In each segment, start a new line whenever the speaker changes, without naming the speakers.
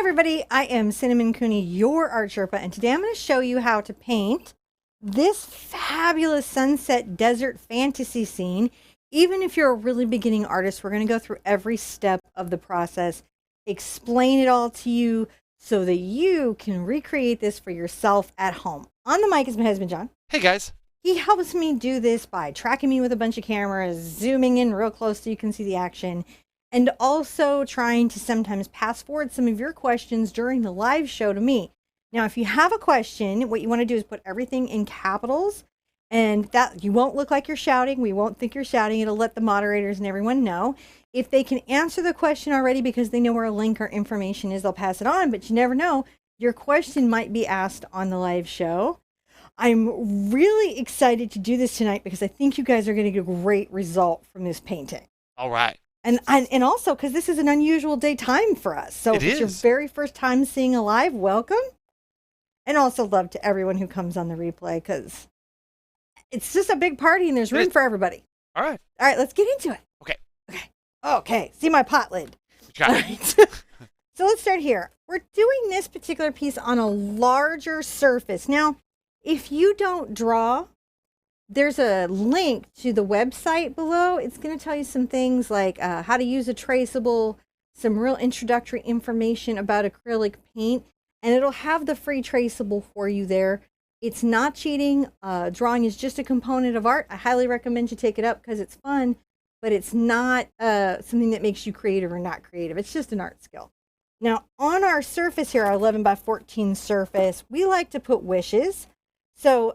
Everybody, I am Cinnamon Cooney, your art Sherpa, and today I'm going to show you how to paint this fabulous sunset desert fantasy scene. Even if you're a really beginning artist, we're going to go through every step of the process, explain it all to you so that you can recreate this for yourself at home. On the mic is my husband, John.
Hey guys.
He helps me do this by tracking me with a bunch of cameras, zooming in real close so you can see the action, and also trying to sometimes pass forward some of your questions during the live show to me. Now, if you have a question, what you want to do is put everything in capitals, and that you won't look like you're shouting. We won't think you're shouting. It'll let the moderators and everyone know. If they can answer the question already because they know where a link or information is, they'll pass it on, but you never know. Your question might be asked on the live show. I'm really excited to do this tonight because I think you guys are going to get a great result from this painting.
All right.
And also because this is an unusual daytime for us. So if it's your very first time seeing a live, welcome. And also love to everyone who comes on the replay because it's just a big party and there's room for everybody.
All right.
All right, let's get into it. Okay. See my pot lid. All right. So let's start here. We're doing this particular piece on a larger surface. Now, if you don't draw, there's a link to the website below. It's going to tell you some things like how to use a traceable, some real introductory information about acrylic paint, and it'll have the free traceable for you there. It's not cheating. Drawing is just a component of art. I highly recommend you take it up because it's fun, but it's not something that makes you creative or not creative. It's just an art skill. Now, on our surface here, our 11 by 14 surface, we like to put wishes. So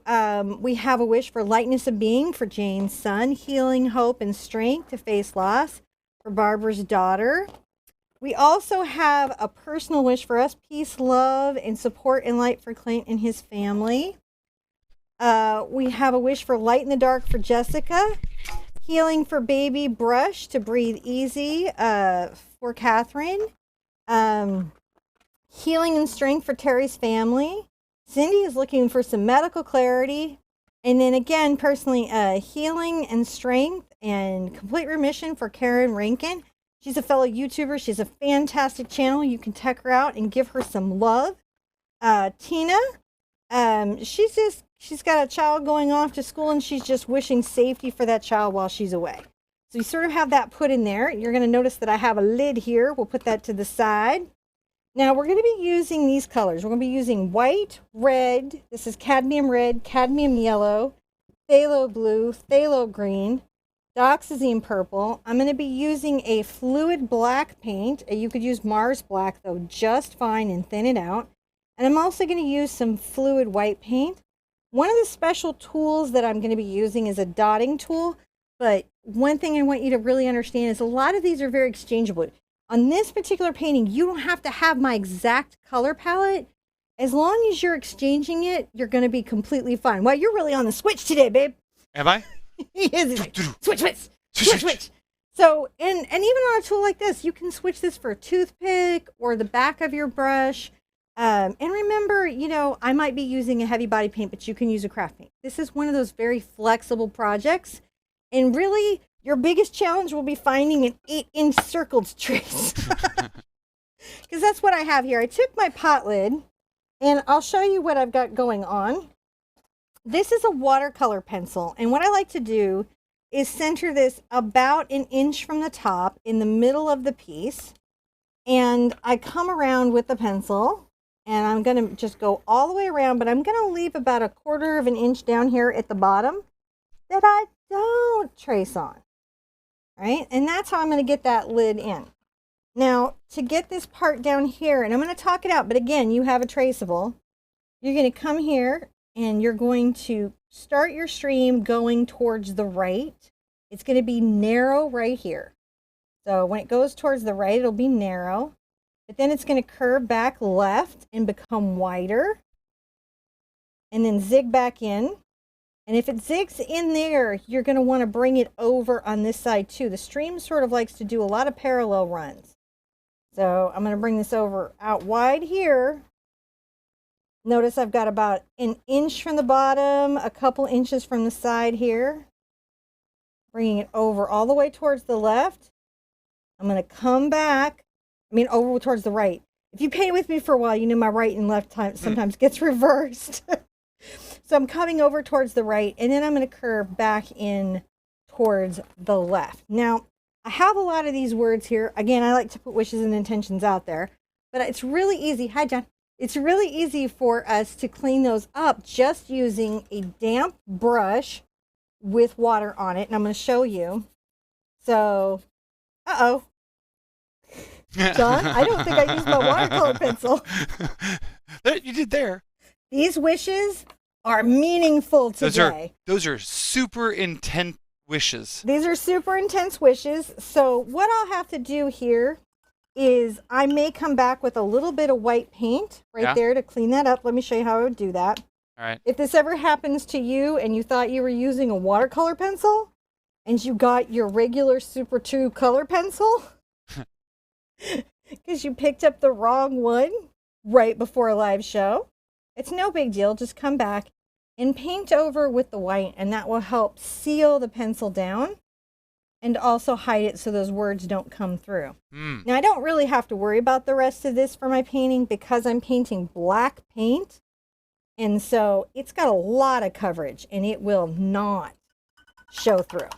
we have a wish for lightness of being for Jane's son, healing, hope, and strength to face loss for Barbara's daughter. We also have a personal wish for us, peace, love, and support and light for Clint and his family. We have a wish for light in the dark for Jessica, healing for baby Brush to breathe easy for Catherine, healing and strength for Terry's family. Cindy is looking for some medical clarity. And then again, personally, healing and strength and complete remission for Karen Rankin. She's a fellow YouTuber. She's a fantastic channel. You can check her out and give her some love. Tina, she's got a child going off to school and she's just wishing safety for that child while she's away. So you sort of have that put in there. You're going to notice that I have a lid here. We'll put that to the side. Now we're going to be using these colors. We're going to be using white, red, this is cadmium red, cadmium yellow, phthalo blue, phthalo green, dioxazine purple. I'm going to be using a fluid black paint. You could use Mars black though, just fine, and thin it out. And I'm also going to use some fluid white paint. One of the special tools that I'm going to be using is a dotting tool. But one thing I want you to really understand is a lot of these are very exchangeable. On this particular painting, you don't have to have my exact color palette. As long as you're exchanging it, you're going to be completely fine. Well, you're really on the switch today, babe.
Am I?
He is. Switch. So, and even on a tool like this, you can switch this for a toothpick or the back of your brush. And remember, I might be using a heavy body paint, but you can use a craft paint. This is one of those very flexible projects. And really, your biggest challenge will be finding an 8-inch circled trace. Because that's what I have here. I took my pot lid, and I'll show you what I've got going on. This is a watercolor pencil, and what I like to do is center this about an inch from the top in the middle of the piece. And I come around with the pencil, and I'm going to just go all the way around, but I'm going to leave about 1/4 of an inch down here at the bottom that I don't trace on. Right? And that's how I'm going to get that lid in. Now, to get this part down here, and I'm going to talk it out, but again, you have a traceable. You're going to come here and you're going to start your stream going towards the right. It's going to be narrow right here. So when it goes towards the right, it'll be narrow, but then it's going to curve back left and become wider and then zig back in. And if it zigs in there, you're going to want to bring it over on this side too. The stream sort of likes to do a lot of parallel runs. So I'm going to bring this over out wide here. Notice I've got about an inch from the bottom, a couple inches from the side here. Bringing it over all the way towards the left. I'm going to come back, over towards the right. If you paint with me for a while, you know my right and left time sometimes gets reversed. So I'm coming over towards the right, and then I'm going to curve back in towards the left. Now, I have a lot of these words here. Again, I like to put wishes and intentions out there, but it's really easy. Hi, John. It's really easy for us to clean those up just using a damp brush with water on it, and I'm going to show you. So, uh-oh. John, I don't think I used my watercolor pencil.
You did there.
These wishes are meaningful today.
Those are super intense wishes.
These are super intense wishes. So what I'll have to do here is I may come back with a little bit of white paint there to clean that up. Let me show you how I would do that.
All right.
If this ever happens to you and you thought you were using a watercolor pencil and you got your regular Super 2 color pencil because you picked up the wrong one right before a live show, it's no big deal. Just come back and paint over with the white, and that will help seal the pencil down and also hide it so those words don't come through. Now, I don't really have to worry about the rest of this for my painting because I'm painting black paint, and so it's got a lot of coverage, and it will not show through.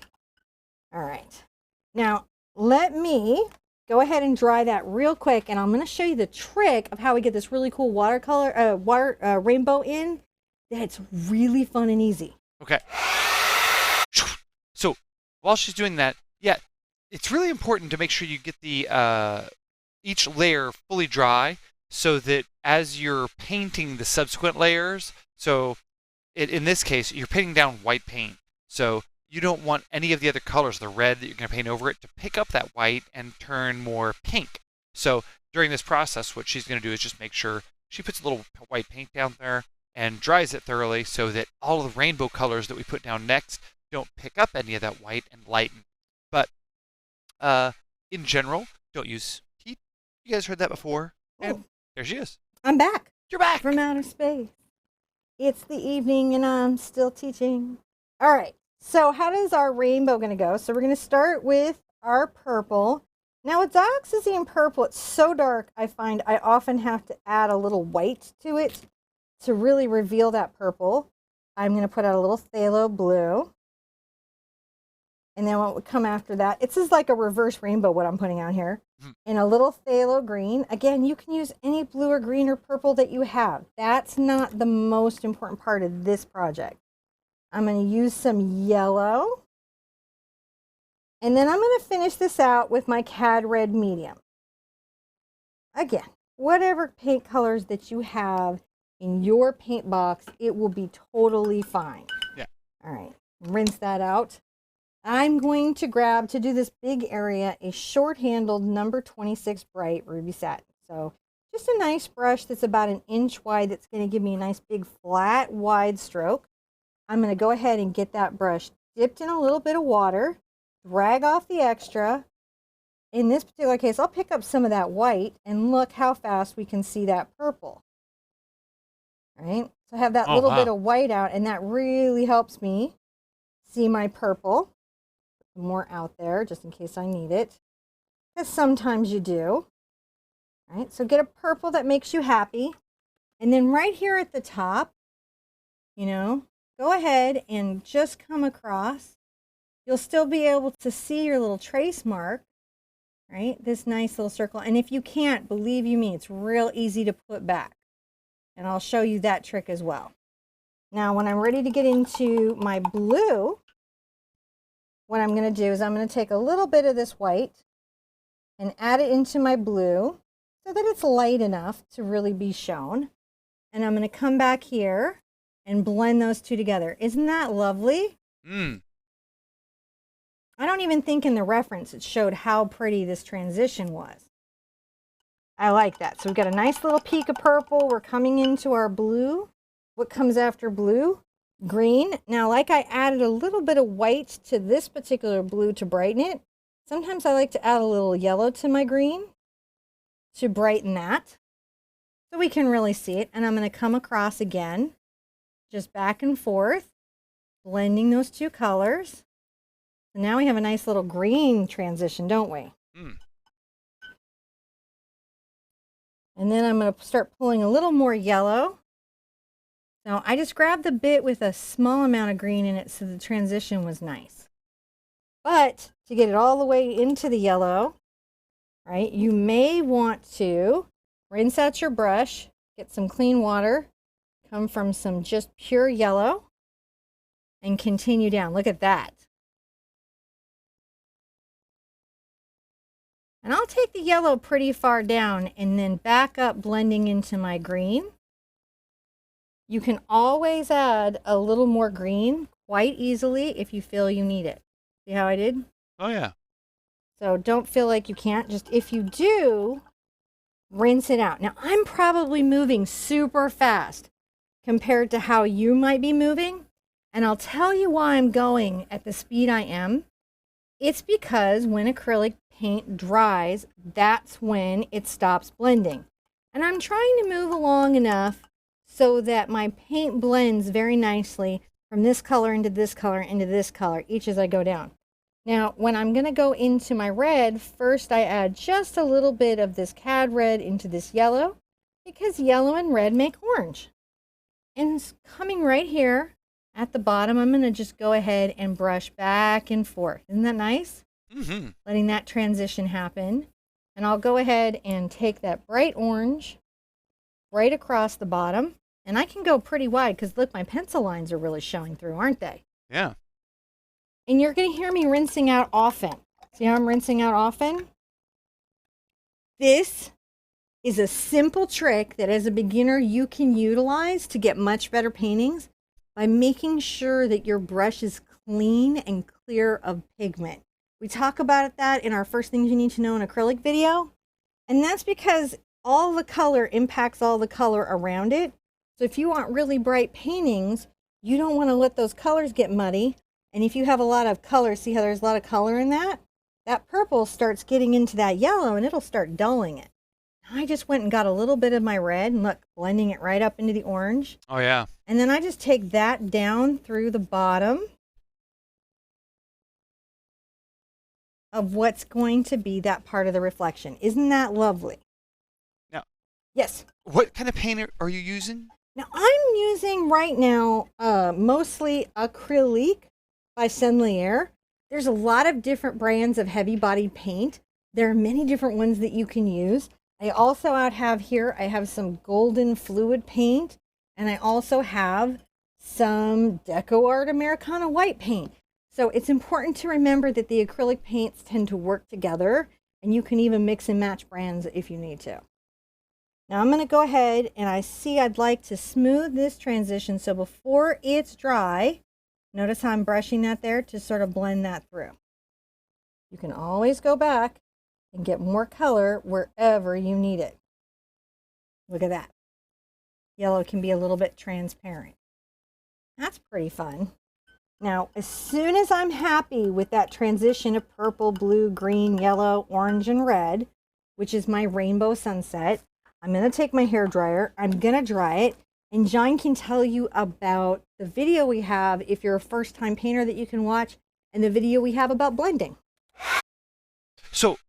All right. Now, let me go ahead and dry that real quick, and I'm going to show you the trick of how we get this really cool watercolor, rainbow in. That's really fun and easy.
Okay. So while she's doing that, yeah, it's really important to make sure you get the each layer fully dry so that as you're painting the subsequent layers, so in this case, you're painting down white paint. So you don't want any of the other colors, the red that you're going to paint over it, to pick up that white and turn more pink. So during this process, what she's going to do is just make sure she puts a little white paint down there and dries it thoroughly so that all of the rainbow colors that we put down next don't pick up any of that white and lighten. But in general, don't use heat. You guys heard that before? And there she is.
I'm back.
You're back.
From outer space. It's the evening and I'm still teaching. All right. So how does our rainbow going to go? So we're going to start with our purple. Now with dioxazine purple, it's so dark, I find I often have to add a little white to it to really reveal that purple. I'm going to put out a little phthalo blue. And then what would come after that, it's just like a reverse rainbow what I'm putting out here. And a little phthalo green. Again, you can use any blue or green or purple that you have. That's not the most important part of this project. I'm going to use some yellow. And then I'm going to finish this out with my Cad Red Medium. Again, whatever paint colors that you have in your paint box, it will be totally fine.
Yeah.
All right, rinse that out. I'm going to grab, to do this big area, a short-handled number 26 bright ruby satin. So just a nice brush that's about 1 inch wide that's going to give me a nice big flat wide stroke. I'm going to go ahead and get that brush dipped in a little bit of water, drag off the extra. In this particular case, I'll pick up some of that white and look how fast we can see that purple. All right, so I have that little bit of white out, and that really helps me see my purple. Put more out there just in case I need it, because sometimes you do. All right, so get a purple that makes you happy. And then right here at the top, you know, go ahead and just come across. You'll still be able to see your little trace mark, right? This nice little circle. And if you can't, believe you me, it's real easy to put back. And I'll show you that trick as well. Now, when I'm ready to get into my blue, what I'm going to do is I'm going to take a little bit of this white and add it into my blue so that it's light enough to really be shown. And I'm going to come back here and blend those two together. Isn't that lovely? I don't even think in the reference it showed how pretty this transition was. I like that. So we've got a nice little peak of purple. We're coming into our blue. What comes after blue? Green. Now, like I added a little bit of white to this particular blue to brighten it, sometimes I like to add a little yellow to my green to brighten that so we can really see it. And I'm going to come across again, just back and forth, blending those two colors. So now we have a nice little green transition, don't we? And then I'm going to start pulling a little more yellow. Now, I just grabbed the bit with a small amount of green in it so the transition was nice. But to get it all the way into the yellow, right, you may want to rinse out your brush, get some clean water, come from some just pure yellow, and continue down. Look at that. And I'll take the yellow pretty far down and then back up blending into my green. You can always add a little more green quite easily if you feel you need it. See how I did?
Oh, yeah.
So don't feel like you can't. Just if you do, rinse it out. Now, I'm probably moving super fast compared to how you might be moving. And I'll tell you why I'm going at the speed I am. It's because when acrylic paint dries, that's when it stops blending. And I'm trying to move along enough so that my paint blends very nicely from this color into this color into this color each as I go down. Now, when I'm going to go into my red, first I add just a little bit of this Cad Red into this yellow because yellow and red make orange. And coming right here at the bottom, I'm going to just go ahead and brush back and forth. Isn't that nice?
Mm-hmm.
Letting that transition happen. And I'll go ahead and take that bright orange right across the bottom. And I can go pretty wide because look, my pencil lines are really showing through, aren't they?
Yeah.
And you're going to hear me rinsing out often. See how I'm rinsing out often? This is a simple trick that as a beginner you can utilize to get much better paintings by making sure that your brush is clean and clear of pigment. We talk about that in our first things you need to know in acrylic video. And that's because all the color impacts all the color around it. So if you want really bright paintings, you don't want to let those colors get muddy. And if you have a lot of color, see how there's a lot of color in that? That purple starts getting into that yellow and it'll start dulling it. I just went and got a little bit of my red and look, blending it right up into the orange.
Oh, yeah.
And then I just take that down through the bottom of what's going to be that part of the reflection. Isn't that lovely?
Now,
yes.
What kind of paint are you using?
Now, I'm using right now mostly Acrylic by Sennelier. There's a lot of different brands of heavy-bodied paint. There are many different ones that you can use. I also have here, I have some golden fluid paint, and I also have some Deco Art Americana white paint. So it's important to remember that the acrylic paints tend to work together, and you can even mix and match brands if you need to. Now I'm going to go ahead and I'd like to smooth this transition. So before it's dry, notice how I'm brushing that there to sort of blend that through. You can always go back and get more color wherever you need it. Look at that. Yellow can be a little bit transparent. That's pretty fun. Now, as soon as I'm happy with that transition of purple, blue, green, yellow, orange, and red, which is my rainbow sunset, I'm going to take my hairdryer. I'm going to dry it. And John can tell you about the video we have if you're a first-time painter that you can watch, and the video we have about blending.
So,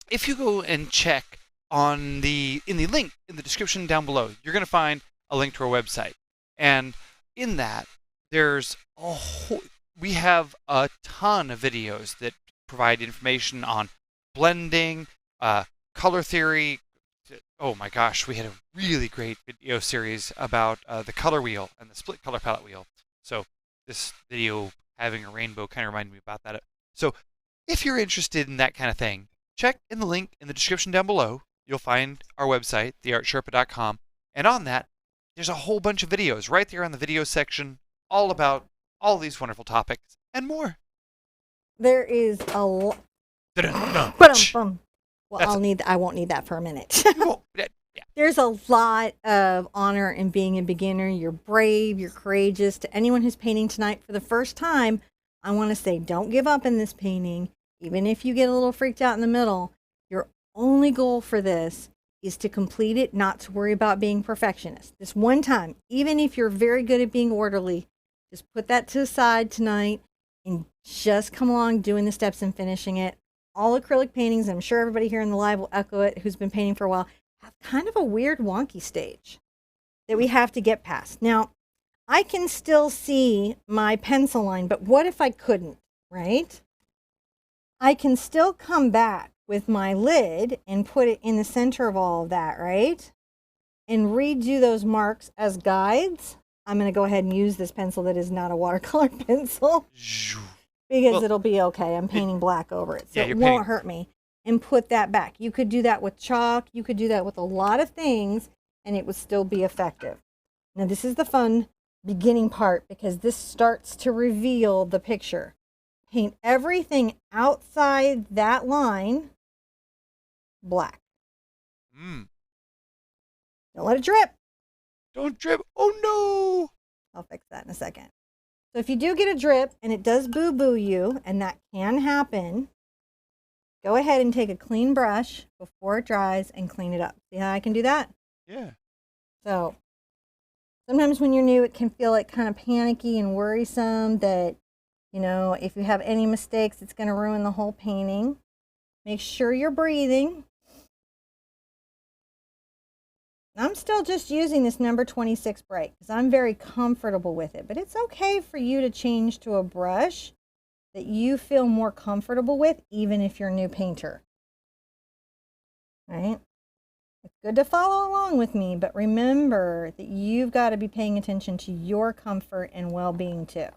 if you go and check in the link in the description down below, you're going to find a link to our website. And in that, we have a ton of videos that provide information on blending, color theory. Oh my gosh, we had a really great video series about the color wheel and the split color palette wheel. So this video having a rainbow kind of reminded me about that. So if you're interested in that kind of thing, check in the link in the description down below. You'll find our website, TheArtSherpa.com. And on that, there's a whole bunch of videos right there on the video section, all about all these wonderful topics and more.
There is a lot. Well, I won't need that for a minute. There's a lot of honor in being a beginner. You're brave, you're courageous. To anyone who's painting tonight for the first time, I want to say don't give up in this painting. Even if you get a little freaked out in the middle, your only goal for this is to complete it, not to worry about being perfectionist. This one time, even if you're very good at being orderly, just put that to the side tonight and just come along doing the steps and finishing it. All acrylic paintings, and I'm sure everybody here in the live will echo it, who's been painting for a while, have kind of a weird wonky stage that we have to get past. Now, I can still see my pencil line, but what if I couldn't, right? I can still come back with my lid and put it in the center of all of that, right? And redo those marks as guides. I'm going to go ahead and use this pencil that is not a watercolor pencil because it'll be okay. I'm painting black over it, so it won't hurt me. And put that back. You could do that with chalk. You could do that with a lot of things, and it would still be effective. Now, this is the fun beginning part because this starts to reveal the picture. Paint everything outside that line black. Don't let it drip.
Don't drip. Oh, no.
I'll fix that in a second. So if you do get a drip and it does boo-boo you, and that can happen, go ahead and take a clean brush before it dries and clean it up. See how I can do that?
Yeah.
So sometimes when you're new, it can feel like kind of panicky and worrisome that, you know, if you have any mistakes, it's going to ruin the whole painting. Make sure you're breathing. I'm still just using this number 26 bright because I'm very comfortable with it, but it's okay for you to change to a brush that you feel more comfortable with, even if you're a new painter. Right? It's good to follow along with me, but remember that you've got to be paying attention to your comfort and well-being too.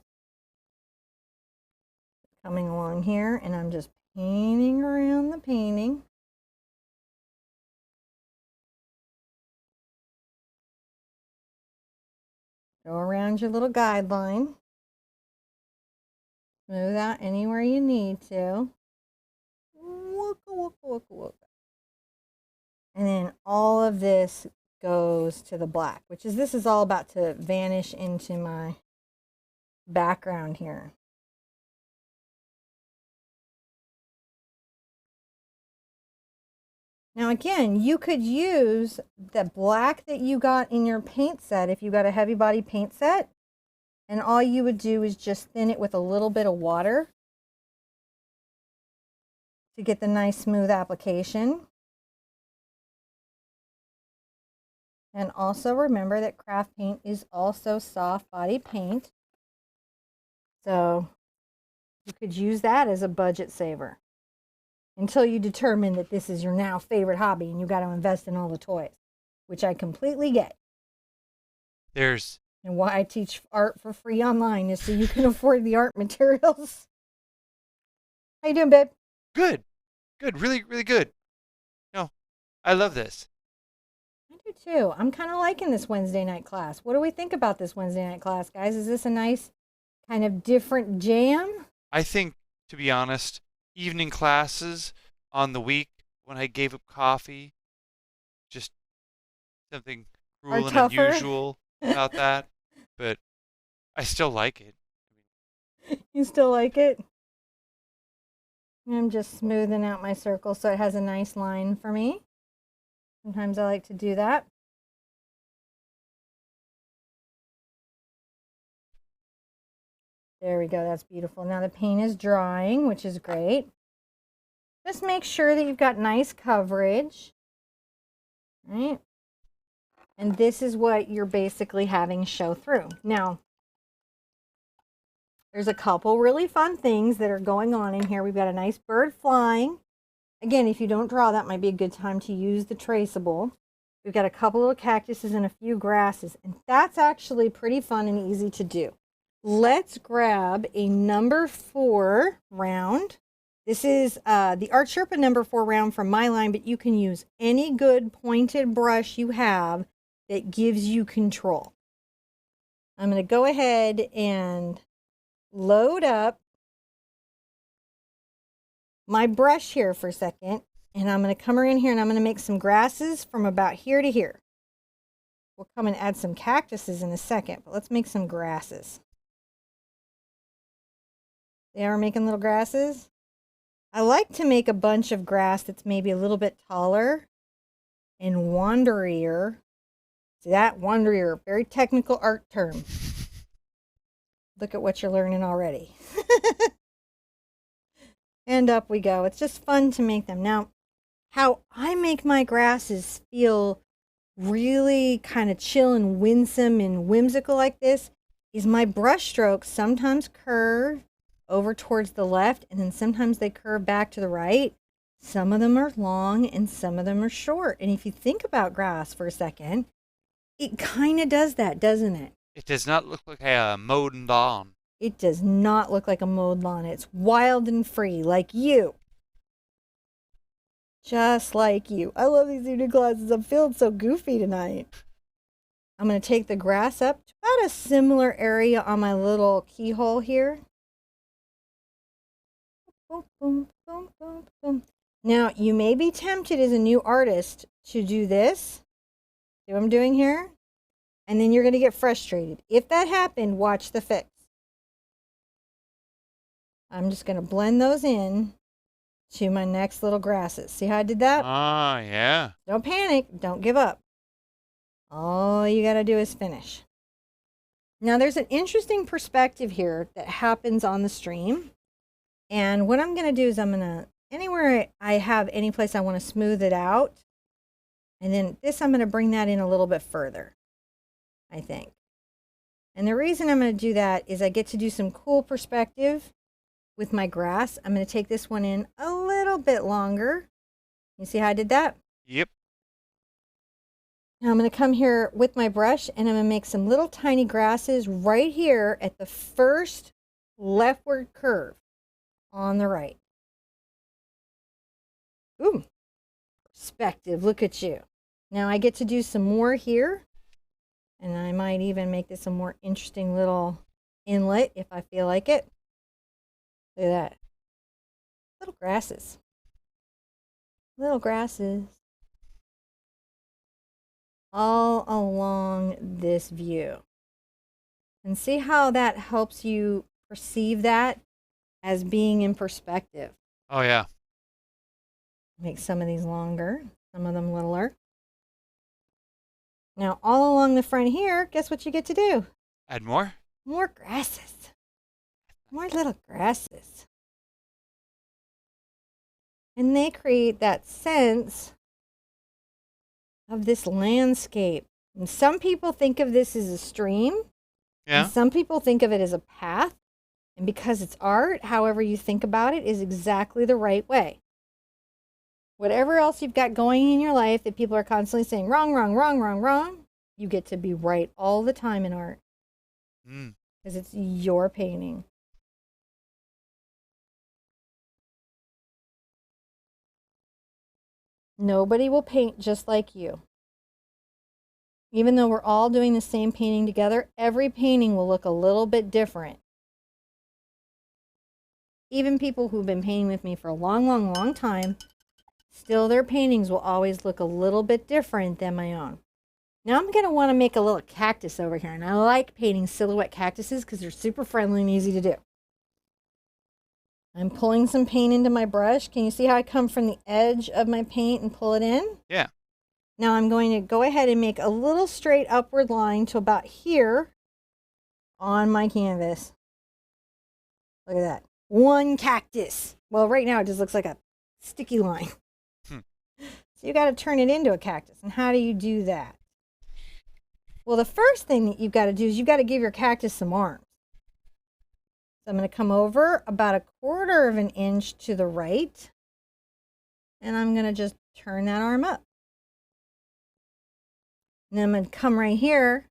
Coming along here, and I'm just painting around the painting. Go around your little guideline. Smooth out anywhere you need to. Wooka, wooka, wooka, wooka. And then all of this goes to the black, which is, this is all about to vanish into my background here. Now again, you could use the black that you got in your paint set if you got a heavy body paint set, and all you would do is just thin it with a little bit of water to get the nice smooth application. And also remember that craft paint is also soft body paint, so you could use that as a budget saver until you determine that this is your now favorite hobby and you got to invest in all the toys, which I completely get. And why I teach art for free online is so you can afford the art materials. How you doing, babe?
Good. Good. Really, really good. No, I love this.
I do too. I'm kind of liking this Wednesday night class. What do we think about this Wednesday night class, guys? Is this a nice kind of different jam?
I think, to be honest, evening classes on the week when I gave up coffee, just something cruel and unusual about that, but I still like it.
You still like it? I'm just smoothing out my circle so it has a nice line for me. Sometimes I like to do that. There we go, that's beautiful. Now the paint is drying, which is great. Just make sure that you've got nice coverage, right? And this is what you're basically having show through. Now, there's a couple really fun things that are going on in here. We've got a nice bird flying. Again, if you don't draw, that might be a good time to use the traceable. We've got a couple little cactuses and a few grasses, and that's actually pretty fun and easy to do. Let's grab a number 4 round. This is the TheArtSherpa number 4 round from my line, but you can use any good pointed brush you have that gives you control. I'm going to go ahead and load up my brush here for a second, and I'm going to come around here and I'm going to make some grasses from about here to here. We'll come and add some cactuses in a second, but let's make some grasses. They are making little grasses. I like to make a bunch of grass that's maybe a little bit taller and wanderier. See that? Wanderier, very technical art term. Look at what you're learning already. And up we go. It's just fun to make them. Now, how I make my grasses feel really kind of chill and winsome and whimsical like this is my brush strokes sometimes curve over towards the left and then sometimes they curve back to the right. Some of them are long and some of them are short. And if you think about grass for a second, it kind of does that, doesn't it?
It does not look like a mowed lawn.
It does not look like a mowed lawn. It's wild and free, like you. Just like you. I love these new glasses. I'm feeling so goofy tonight. I'm going to take the grass up to about a similar area on my little keyhole here. Boom, boom, boom, boom, boom. Now, you may be tempted as a new artist to do this. See what I'm doing here? And then you're going to get frustrated. If that happened, watch the fix. I'm just going to blend those in to my next little grasses. See how I did that?
Ah, yeah.
Don't panic. Don't give up. All you got to do is finish. Now, there's an interesting perspective here that happens on the stream. And what I'm going to do is I'm going to, anywhere I have any place I want to smooth it out. And then this, I'm going to bring that in a little bit further, I think. And the reason I'm going to do that is I get to do some cool perspective with my grass. I'm going to take this one in a little bit longer. You see how I did that?
Yep.
Now I'm going to come here with my brush and I'm going to make some little tiny grasses right here at the first leftward curve on the right. Ooh, perspective, look at you. Now I get to do some more here, and I might even make this a more interesting little inlet if I feel like it. Look at that. Little grasses. Little grasses. All along this view. And see how that helps you perceive that as being in perspective.
Oh, yeah.
Make some of these longer, some of them littler. Now, all along the front here, guess what you get to do?
Add more?
More grasses. More little grasses. And they create that sense of this landscape. And some people think of this as a stream.
Yeah.
And some people think of it as a path. And because it's art, however you think about it is exactly the right way. Whatever else you've got going in your life that people are constantly saying, wrong, wrong, wrong, wrong, wrong, you get to be right all the time in art. Because it's your painting. Nobody will paint just like you. Even though we're all doing the same painting together, every painting will look a little bit different. Even people who've been painting with me for a long, long, long time, still their paintings will always look a little bit different than my own. Now I'm going to want to make a little cactus over here. And I like painting silhouette cactuses because they're super friendly and easy to do. I'm pulling some paint into my brush. Can you see how I come from the edge of my paint and pull it in?
Yeah.
Now I'm going to go ahead and make a little straight upward line to about here on my canvas. Look at that. One cactus. Well, right now it just looks like a sticky line. So you got to turn it into a cactus. And how do you do that? Well, the first thing that you've got to do is you've got to give your cactus some arms. So I'm going to come over about 1/4 of an inch to the right. And I'm going to just turn that arm up. And then I'm going to come right here.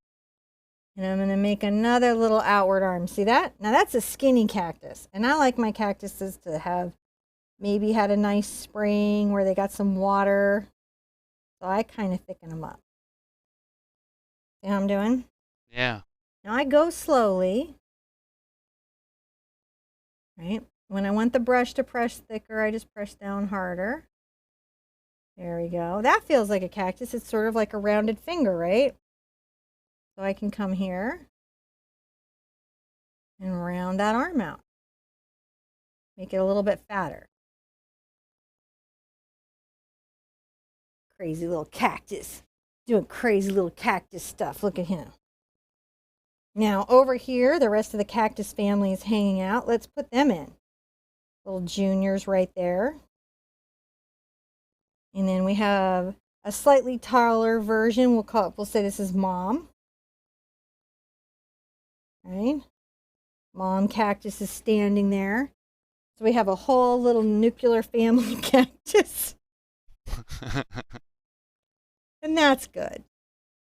And I'm going to make another little outward arm. See that? Now that's a skinny cactus. And I like my cactuses to have maybe had a nice spring where they got some water. So I kind of thicken them up. See how I'm doing?
Yeah.
Now I go slowly. Right? When I want the brush to press thicker, I just press down harder. There we go. That feels like a cactus. It's sort of like a rounded finger, right? So I can come here and round that arm out. Make it a little bit fatter. Crazy little cactus. Doing crazy little cactus stuff. Look at him. Now over here, the rest of the cactus family is hanging out. Let's put them in. Little juniors right there. And then we have a slightly taller version. We'll say this is Mom. Right? Mom cactus is standing there. So we have a whole little nuclear family cactus. And that's good.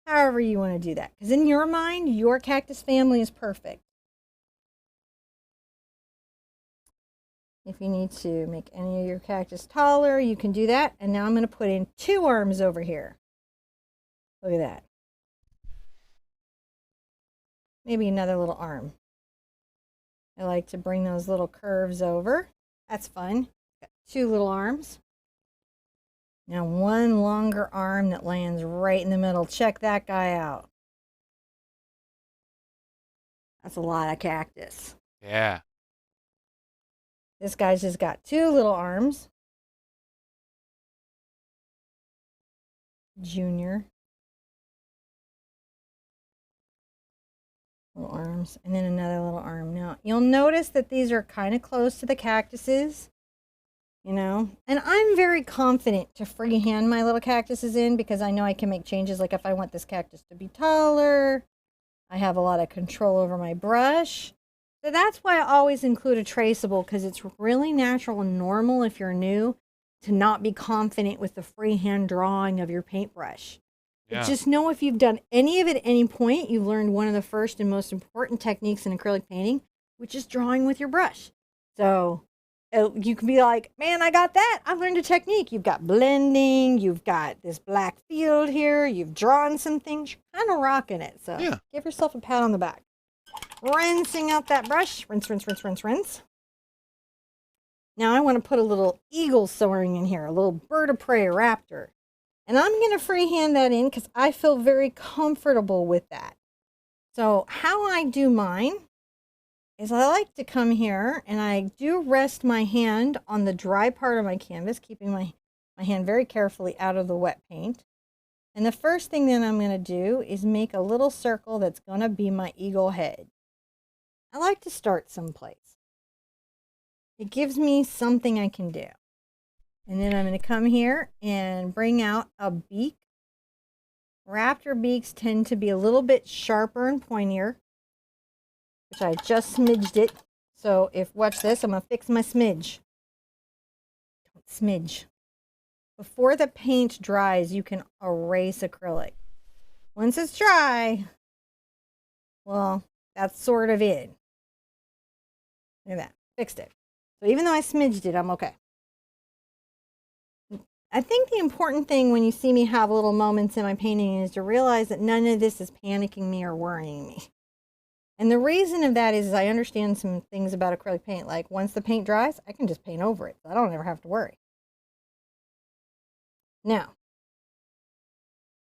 However you want to do that. Because in your mind, your cactus family is perfect. If you need to make any of your cactus taller, you can do that. And now I'm going to put in 2 arms over here. Look at that. Maybe another little arm. I like to bring those little curves over. That's fun. Got 2 little arms. Now 1 longer arm that lands right in the middle. Check that guy out. That's a lot of cactus.
Yeah.
This guy's just got 2 little arms. Junior. Little arms. And then another little arm. Now, you'll notice that these are kind of close to the cactuses. You know? And I'm very confident to freehand my little cactuses in because I know I can make changes. Like if I want this cactus to be taller, I have a lot of control over my brush. So that's why I always include a traceable, because it's really natural and normal if you're new to not be confident with the freehand drawing of your paintbrush. Yeah. But just know if you've done any of it at any point, you've learned one of the first and most important techniques in acrylic painting, which is drawing with your brush. So you can be like, man, I got that. I learned a technique. You've got blending. You've got this black field here. You've drawn some things. You're kind of rocking it. So yeah. Give yourself a pat on the back. Rinsing out that brush. Rinse, rinse, rinse, rinse, rinse. Now I want to put a little eagle soaring in here, a little bird of prey, raptor. And I'm going to freehand that in because I feel very comfortable with that. So how I do mine is I like to come here and I do rest my hand on the dry part of my canvas, keeping my hand very carefully out of the wet paint. And the first thing that I'm going to do is make a little circle that's going to be my eagle head. I like to start someplace. It gives me something I can do. And then I'm going to come here and bring out a beak. Raptor beaks tend to be a little bit sharper and pointier, which I just smidged it. So watch this, I'm going to fix my smidge. Don't smidge. Before the paint dries, you can erase acrylic. Once it's dry, well, that's sort of it. Look at that. Fixed it. So even though I smidged it, I'm okay. I think the important thing when you see me have little moments in my painting is to realize that none of this is panicking me or worrying me. And the reason of that is I understand some things about acrylic paint. Like once the paint dries, I can just paint over it. So I don't ever have to worry. Now,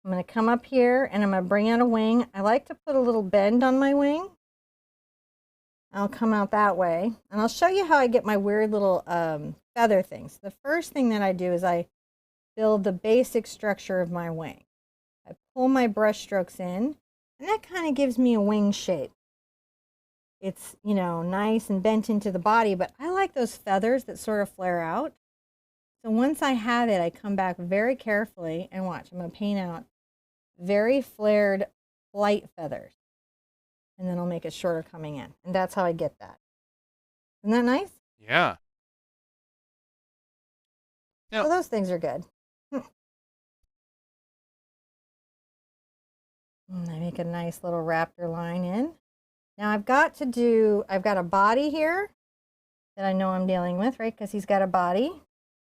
I'm going to come up here and I'm going to bring out a wing. I like to put a little bend on my wing. I'll come out that way. And I'll show you how I get my weird little feather things. The first thing that I do is I build the basic structure of my wing. I pull my brush strokes in, and that kind of gives me a wing shape. It's, you know, nice and bent into the body, but I like those feathers that sort of flare out. So once I have it, I come back very carefully and watch. I'm going to paint out very flared flight feathers. And then I'll make it shorter coming in. And that's how I get that. Isn't that nice?
Yeah. Now,
so those things are good. And I make a nice little raptor line in. Now I've got a body here that I know I'm dealing with, right? Because he's got a body.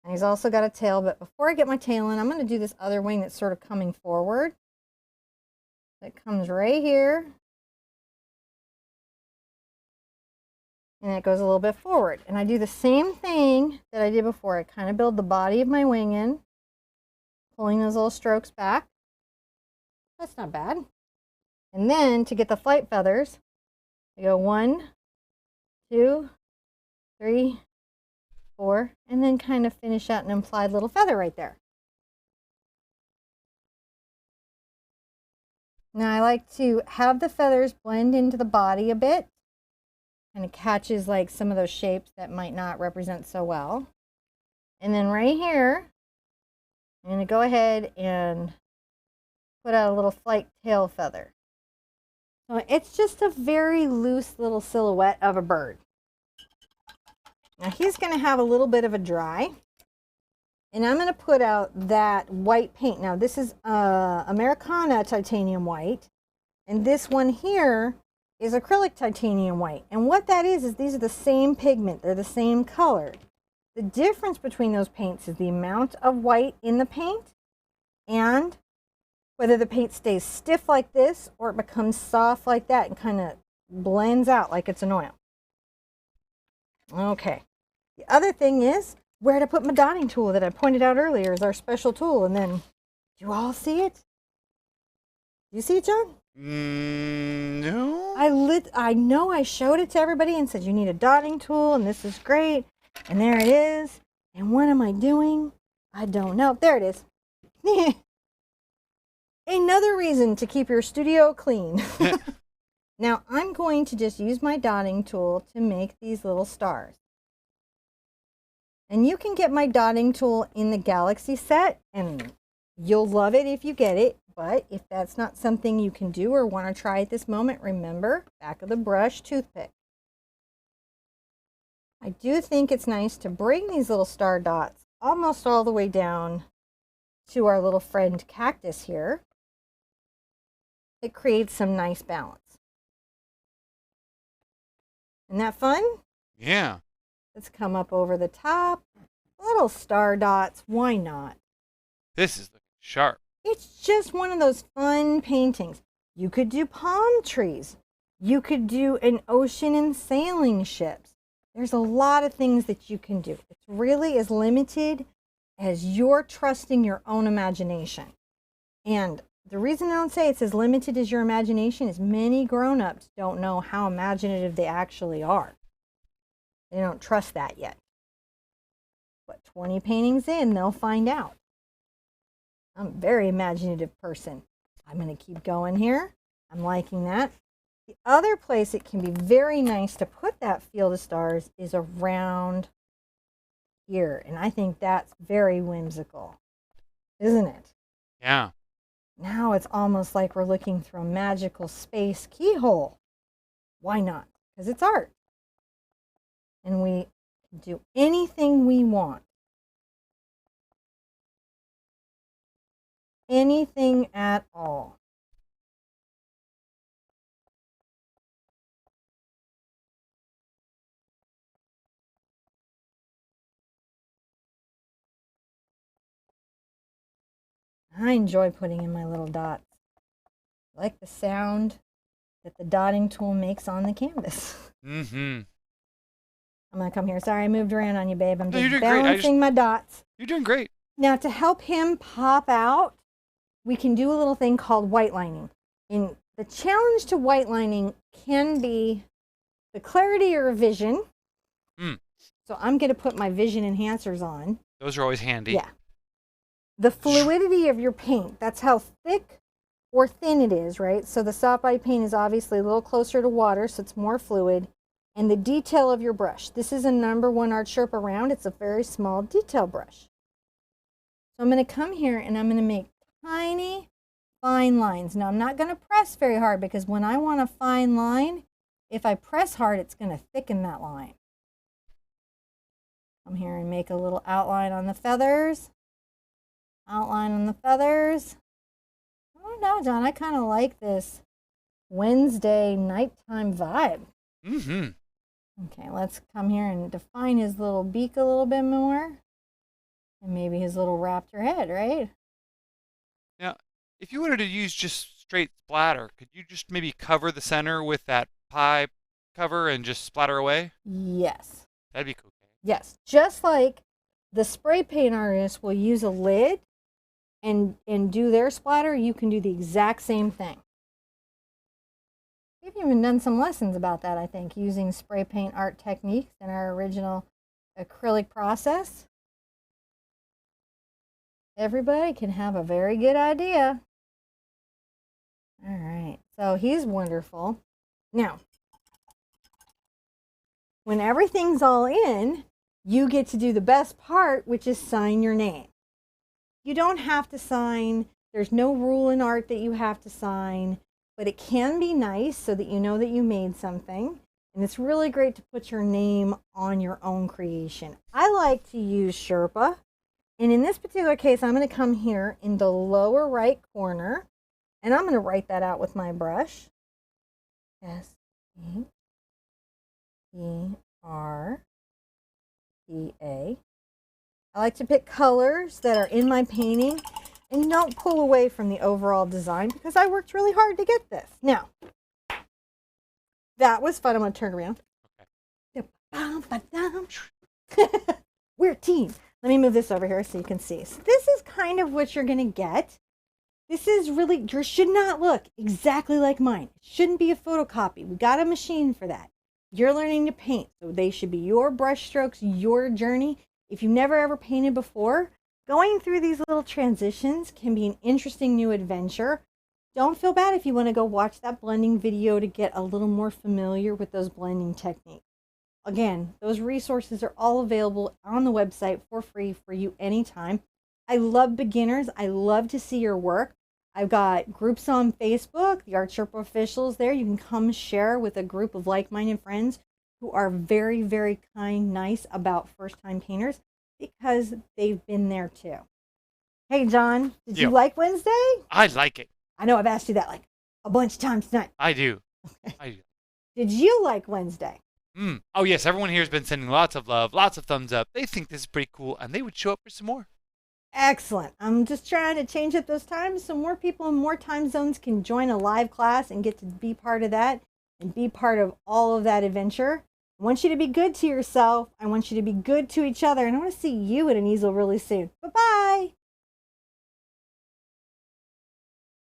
And he's also got a tail. But before I get my tail in, I'm going to do this other wing that's sort of coming forward. It comes right here. And it goes a little bit forward. And I do the same thing that I did before. I kind of build the body of my wing in, pulling those little strokes back. That's not bad. And then to get the flight feathers, I go 1, 2, 3, 4, and then kind of finish out an implied little feather right there. Now I like to have the feathers blend into the body a bit. And it catches like some of those shapes that might not represent so well. And then right here, I'm going to go ahead and put out a little flight tail feather. So it's just a very loose little silhouette of a bird. Now he's going to have a little bit of a dry. And I'm going to put out that white paint. Now this is Americana titanium white. And this one here is acrylic titanium white. And what that is these are the same pigment. They're the same color. The difference between those paints is the amount of white in the paint and whether the paint stays stiff like this or it becomes soft like that and kind of blends out like it's an oil. Okay. The other thing is where to put my dotting tool that I pointed out earlier is our special tool. And then, do you all see it? Do you see it, John?
No.
I know I showed it to everybody and said you need a dotting tool and this is great. And there it is. And what am I doing? I don't know. There it is. Another reason to keep your studio clean. Now I'm going to just use my dotting tool to make these little stars. And you can get my dotting tool in the Galaxy set and you'll love it if you get it. But if that's not something you can do or want to try at this moment, remember, back of the brush, toothpick. I do think it's nice to bring these little star dots almost all the way down to our little friend cactus here. It creates some nice balance. Isn't that fun?
Yeah.
Let's come up over the top. Little star dots, why not?
This is looking sharp.
It's just one of those fun paintings. You could do palm trees. You could do an ocean and sailing ships. There's a lot of things that you can do. It's really as limited as you're trusting your own imagination. And the reason I don't say it's as limited as your imagination is many grown-ups don't know how imaginative they actually are. They don't trust that yet. But 20 paintings in, they'll find out. I'm a very imaginative person. I'm going to keep going here. I'm liking that. The other place it can be very nice to put that field of stars is around here. And I think that's very whimsical, isn't it?
Yeah.
Now it's almost like we're looking through a magical space keyhole. Why not? Because it's art. And we can do anything we want. Anything at all. I enjoy putting in my little dots. I like the sound that the dotting tool makes on the canvas.
Mm-hmm.
I'm going to come here. Sorry, I moved around on you, babe. I'm
No, you're
just
doing great.
balancing my dots.
You're doing great.
Now, to help him pop out, we can do a little thing called white lining. And the challenge to white lining can be the clarity of your vision.
Mm.
So I'm going to put my vision enhancers on.
Those are always handy.
Yeah. The fluidity of your paint, that's how thick or thin it is, right? So the soft body paint is obviously a little closer to water, so it's more fluid. And the detail of your brush. This is a #1 ArtSherpa round. It's a very small detail brush. So I'm going to come here and I'm going to make tiny, fine lines. Now I'm not going to press very hard because when I want a fine line, if I press hard, it's going to thicken that line. Come here and make a little outline on the feathers. Outline on the feathers. I don't know, John. I kind of like this Wednesday nighttime vibe.
Mm-hmm.
Okay, let's come here and define his little beak a little bit more. And maybe his little raptor head, right?
Now, if you wanted to use just straight splatter, could you just maybe cover the center with that pie cover and just splatter away?
Yes.
That'd be cool.
Yes. Just like the spray paint artist will use a lid and do their splatter, you can do the exact same thing. We've even done some lessons about that, I think, using spray paint art techniques in our original acrylic process. Everybody can have a very good idea. All right, so he's wonderful. Now, when everything's all in, you get to do the best part, which is sign your name. You don't have to sign. There's no rule in art that you have to sign, but it can be nice so that you know that you made something. And it's really great to put your name on your own creation. I like to use Sherpa. And in this particular case, I'm going to come here in the lower right corner, and I'm going to write that out with my brush. S-H-E-R-P-A. I like to pick colors that are in my painting and don't pull away from the overall design because I worked really hard to get this. Now, that was fun. I'm going to turn around. Okay. We're a team. Let me move this over here so you can see. So this is kind of what you're going to get. This is really, yours should not look exactly like mine. It shouldn't be a photocopy. We got a machine for that. You're learning to paint, so they should be your brush strokes, your journey. If you've never ever painted before, going through these little transitions can be an interesting new adventure. Don't feel bad if you want to go watch that blending video to get a little more familiar with those blending techniques. Again, those resources are all available on the website for free for you anytime. I love beginners. I love to see your work. I've got groups on Facebook, the TheArtSherpa officials there. You can come share with a group of like-minded friends who are very, very kind, nice about first-time painters because they've been there too. Hey, John, did you like Wednesday?
I like it.
I know I've asked you that like a bunch of times tonight.
I do.
Okay.
I do.
Did you like Wednesday?
Oh, yes. Everyone here has been sending lots of love, lots of thumbs up. They think this is pretty cool, and they would show up for some more.
Excellent. I'm just trying to change up those times so more people in more time zones can join a live class and get to be part of that and be part of all of that adventure. I want you to be good to yourself. I want you to be good to each other. And I want to see you at an easel really soon. Bye-bye.